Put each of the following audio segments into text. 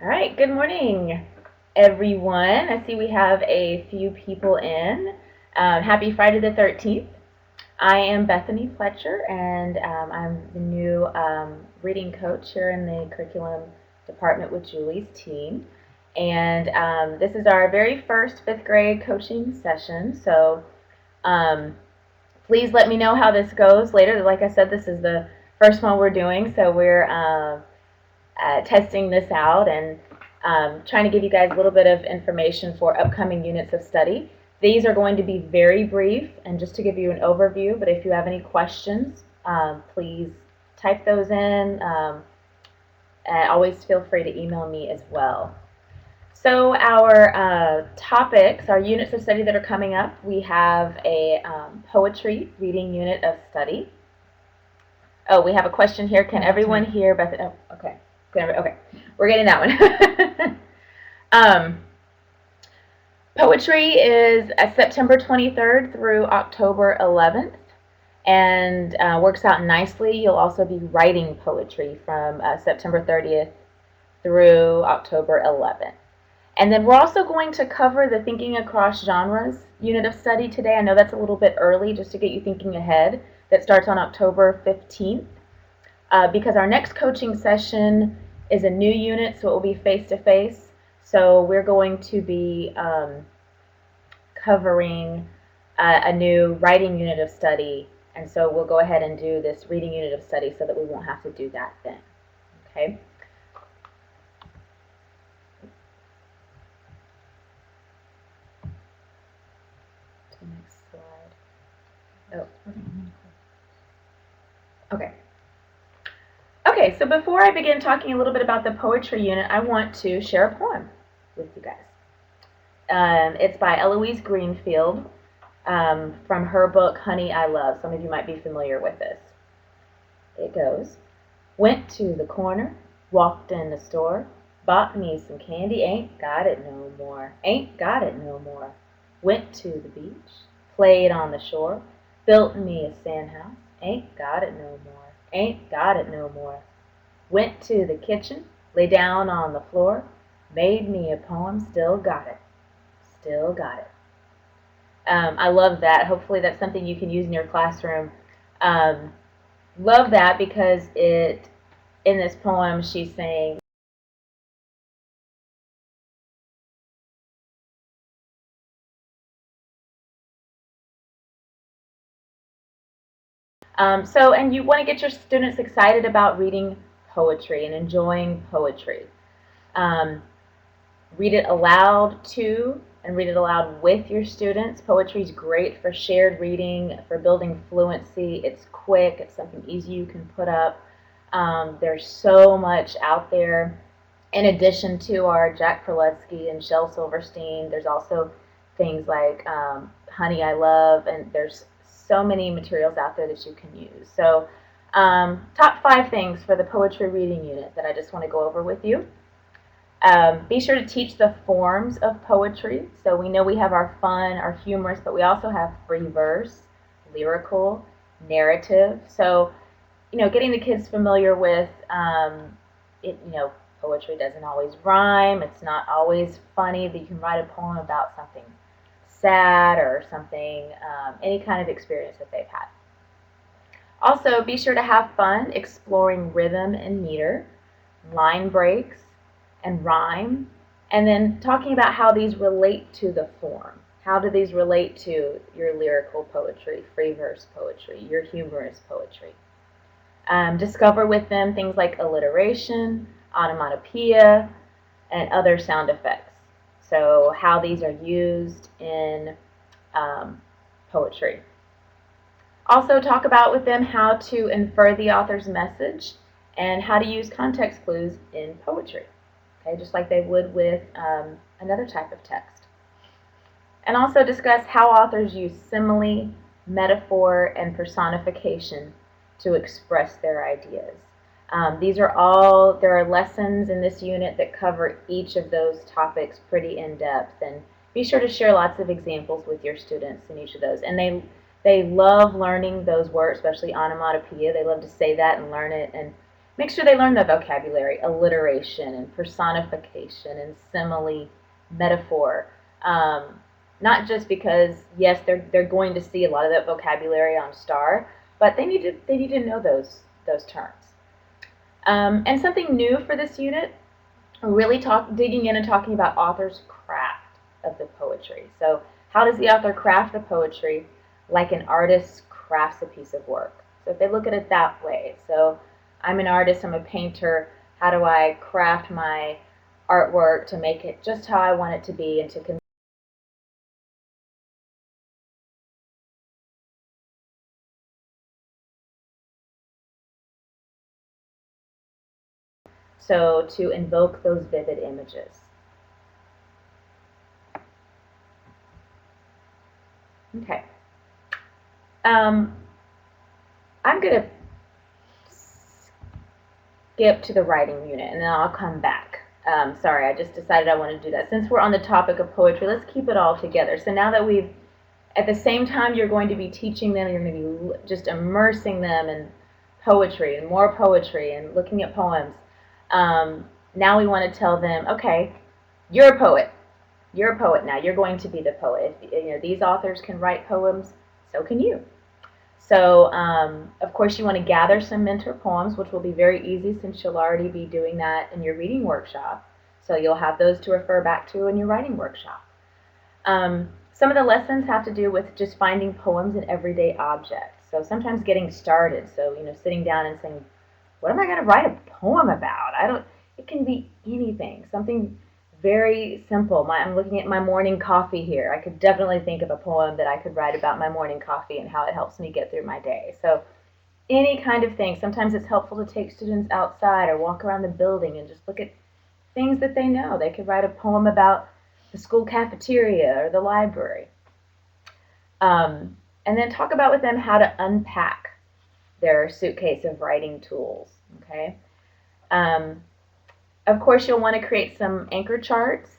All right, good morning, everyone. I see we have a few people in. Happy Friday the 13th. I am Bethany Fletcher, and I'm the new reading coach here in the curriculum department with Julie's team. And this is our very first fifth grade coaching session. So um, please let me know how this goes later. Like I said, this is the first one we're doing, so we're testing this out and trying to give you guys a little bit of information for upcoming units of study. These are going to be very brief and just to give you an overview, but if you have any questions, please type those in. And always feel free to email me as well. So our topics, our units of study that are coming up, we have a poetry reading unit of study. Oh, we have a question here. Can everyone hear Beth? Oh, okay. Okay, we're getting that one. Poetry is September 23rd through October 11th, and works out nicely. You'll also be writing poetry from September 30th through October 11th. And then we're also going to cover the Thinking Across Genres unit of study today. I know that's a little bit early just to get you thinking ahead. That starts on October 15th. Because our next coaching session is a new unit, so it will be face-to-face. So we're going to be covering a new writing unit of study, and so we'll go ahead and do this reading unit of study so that we won't have to do that then. Okay. Next slide. Oh. Okay. Okay, so before I begin talking a little bit about the poetry unit, I want to share a poem with you guys. It's by Eloise Greenfield from her book, Honey, I Love. Some of you might be familiar with this. It goes, went to the corner, walked in the store, bought me some candy, ain't got it no more, ain't got it no more. Went to the beach, played on the shore, built me a sand house, ain't got it no more, ain't got it no more. Went to the kitchen, lay down on the floor, made me a poem, still got it, still got it. I love that. Hopefully that's something you can use in your classroom. Love that because in this poem, she's saying, and you want to get your students excited about reading poetry and enjoying poetry. Read it aloud to and read it aloud with your students. Poetry is great for shared reading, for building fluency. It's quick. It's something easy you can put up. There's so much out there. In addition to our Jack Perletsky and Shel Silverstein, there's also things like Honey, I Love, and there's so many materials out there that you can use. So top 5 things for the poetry reading unit that I just want to go over with you. Be sure to teach the forms of poetry. So we know we have our fun, our humorous, but we also have free verse, lyrical, narrative. So, getting the kids familiar with poetry doesn't always rhyme. It's not always funny. That you can write a poem about something sad or something, any kind of experience that they've had. Also, be sure to have fun exploring rhythm and meter, line breaks, and rhyme, and then talking about how these relate to the form. How do these relate to your lyrical poetry, free verse poetry, your humorous poetry? Discover with them things like alliteration, onomatopoeia, and other sound effects. So how these are used in poetry. Also talk about with them how to infer the author's message and how to use context clues in poetry. Okay, just like they would with another type of text. And also discuss how authors use simile, metaphor, and personification to express their ideas. There are lessons in this unit that cover each of those topics pretty in depth, and be sure to share lots of examples with your students in each of those. And they love learning those words, especially onomatopoeia. They love to say that and learn it, and Make sure they learn the vocabulary, alliteration and personification and simile, metaphor. Um, Not just because, yes, they're going to see a lot of that vocabulary on STAR, but they need to know those terms. And something new for this unit, really digging in and talking about author's craft of the poetry. So how does the author craft the poetry? Like an artist crafts a piece of work. So if they look at it that way, so I'm an artist, I'm a painter, how do I craft my artwork to make it just how I want it to be and to convey. So to invoke those vivid images. Okay. Um, I'm going to skip to the writing unit and then I'll come back. Sorry, I just decided I want to do that. Since we're on the topic of poetry, let's keep it all together. So now that at the same time you're going to be teaching them, you're going to be just immersing them in poetry and more poetry and looking at poems. Now we want to tell them, okay, you're a poet. You're a poet now. You're going to be the poet. If, these authors can write poems, so can you. So, of course, you want to gather some mentor poems, which will be very easy since you'll already be doing that in your reading workshop. So you'll have those to refer back to in your writing workshop. Some of the lessons have to do with just finding poems in everyday objects. So sometimes getting started. So, sitting down and saying, what am I going to write a poem about? It can be anything, something very simple. I'm looking at my morning coffee here. I could definitely think of a poem that I could write about my morning coffee and how it helps me get through my day. So any kind of thing. Sometimes it's helpful to take students outside or walk around the building and just look at things that they know. They could write a poem about the school cafeteria or the library. And then talk about with them how to unpack their suitcase of writing tools. Okay. Of course, you'll want to create some anchor charts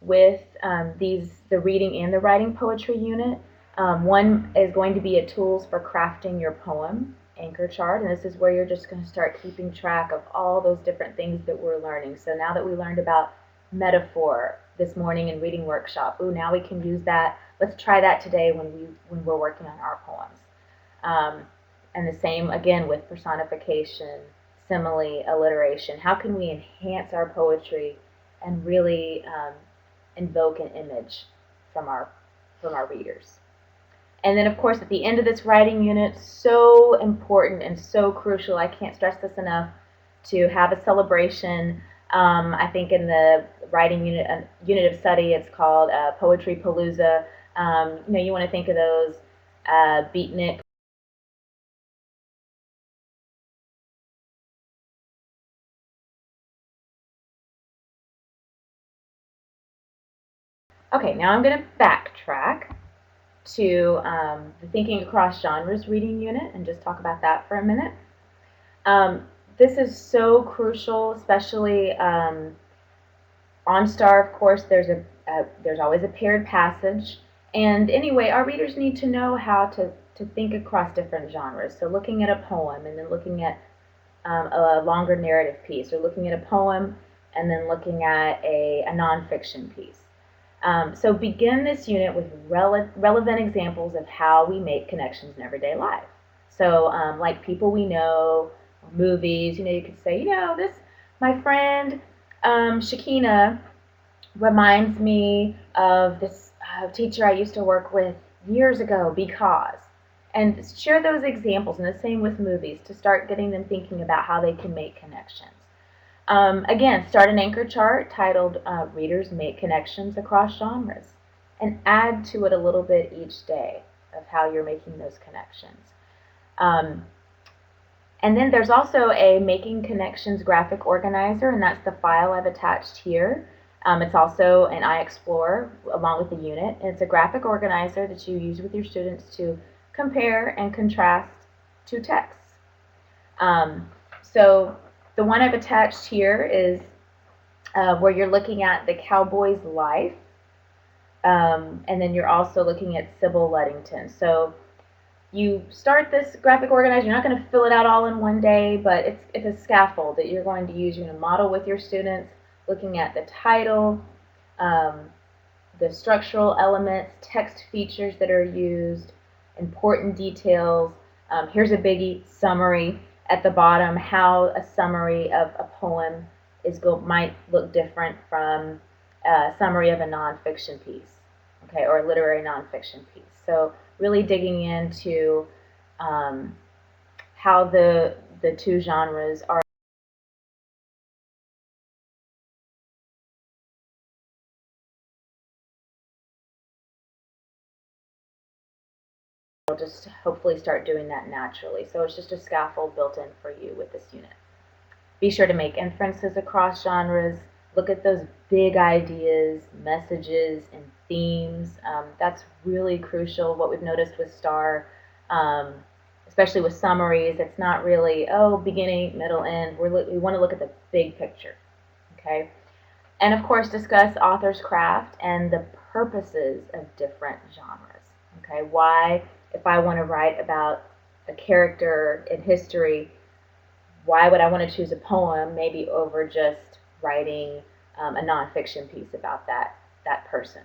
with the reading and the writing poetry unit. One is going to be a tools for crafting your poem anchor chart, and this is where you're just going to start keeping track of all those different things that we're learning. So now that we learned about metaphor this morning in reading workshop, now we can use that. Let's try that today when we're working on our poems. And the same again with personification, simile, alliteration. How can we enhance our poetry and really invoke an image from our readers? And then, of course, at the end of this writing unit, so important and so crucial, I can't stress this enough, to have a celebration. I think in the writing unit of study, it's called Poetry Palooza. You want to think of those beatnik. Okay, now I'm going to backtrack to the Thinking Across Genres reading unit and just talk about that for a minute. This is so crucial, especially on STAR. Of course, there's always a paired passage, and anyway, our readers need to know how to think across different genres. So looking at a poem and then looking at a longer narrative piece, or looking at a poem and then looking at a nonfiction piece. So begin this unit with relevant examples of how we make connections in everyday life. So like people we know, movies, you could say, my friend Shakina reminds me of this teacher I used to work with years ago because. And share those examples, and the same with movies, to start getting them thinking about how they can make connections. Again, start an anchor chart titled Readers Make Connections Across Genres, and add to it a little bit each day of how you're making those connections. And then there's also a Making Connections graphic organizer, and that's the file I've attached here. It's also an iExplorer along with the unit. And it's a graphic organizer that you use with your students to compare and contrast two texts. So the one I've attached here is where you're looking at the cowboy's life, and then you're also looking at Sybil Luddington. So you start this graphic organizer. You're not going to fill it out all in one day, but it's a scaffold that you're going to use. You're going to model with your students, looking at the title, um, the structural elements, text features that are used, important details. Here's a biggie, summary at the bottom, how a summary of a poem might look different from a summary of a nonfiction piece, okay, or a literary nonfiction piece. So really digging into how the two genres are just hopefully start doing that naturally. So it's just a scaffold built in for you with this unit. Be sure to make inferences across genres. Look at those big ideas, messages, and themes. That's really crucial. What we've noticed with STAR, um, especially with summaries, it's not really, oh, beginning, middle, end. We want to look at the big picture. Okay? And of course, discuss author's craft and the purposes of different genres. Okay? Why, if I want to write about a character in history, why would I want to choose a poem maybe over just writing a nonfiction piece about that person?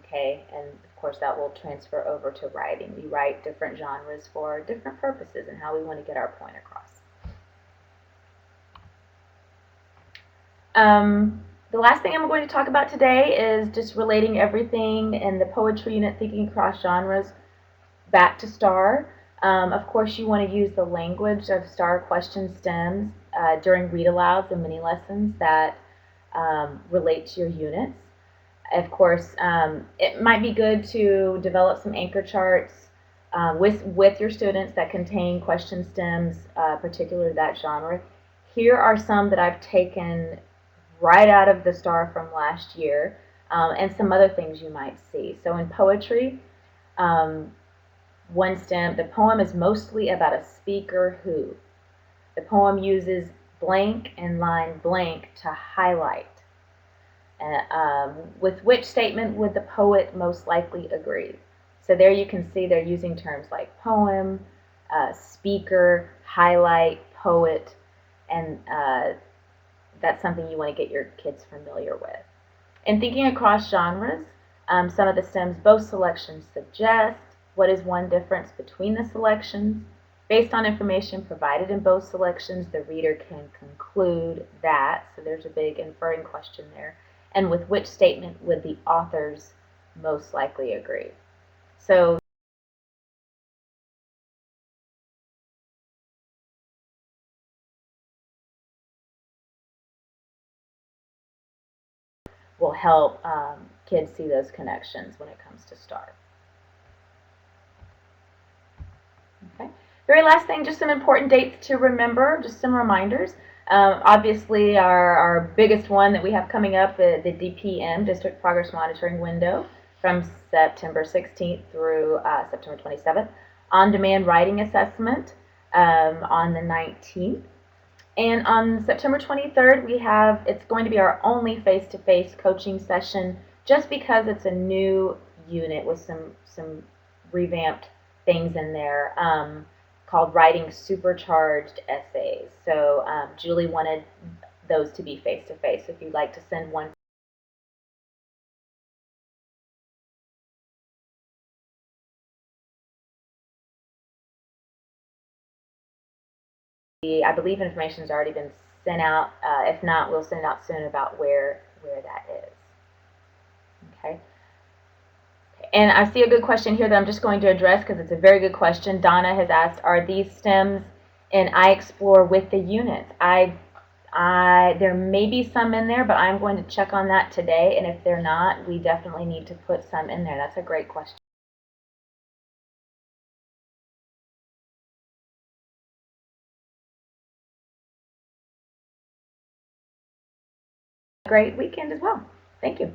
Okay, and of course that will transfer over to writing. We write different genres for different purposes and how we want to get our point across. The last thing I'm going to talk about today is just relating everything in the poetry unit, thinking across genres, back to STAR. Of course, you want to use the language of STAR question stems during read-alouds and mini lessons that relate to your units. Of course, it might be good to develop some anchor charts with your students that contain question stems, particularly that genre. Here are some that I've taken right out of the STAR from last year, and some other things you might see. So in poetry, one stem, the poem is mostly about a speaker who. The poem uses blank and line blank to highlight. With which statement would the poet most likely agree? So there you can see they're using terms like poem, speaker, highlight, poet, and that's something you want to get your kids familiar with. In thinking across genres, some of the stems both selections suggest. What is one difference between the selections? Based on information provided in both selections, the reader can conclude that, so there's a big inferring question there, and with which statement would the authors most likely agree? So will help kids see those connections when it comes to STAR. Okay. Very last thing, just some important dates to remember, just some reminders. Obviously, our biggest one that we have coming up, the DPM, District Progress Monitoring Window, from September 16th through September 27th. On-demand writing assessment on the 19th. And on September 23rd, it's going to be our only face-to-face coaching session just because it's a new unit with some revamped things in there called Writing Supercharged Essays. So Julie wanted those to be face-to-face. If you'd like to send one, I believe information has already been sent out. If not, we'll send out soon about where that is. Okay. And I see a good question here that I'm just going to address because it's a very good question. Donna has asked, are these stems in I Explore with the units? There may be some in there, but I'm going to check on that today. And if they're not, we definitely need to put some in there. That's a great question. Great weekend as well. Thank you.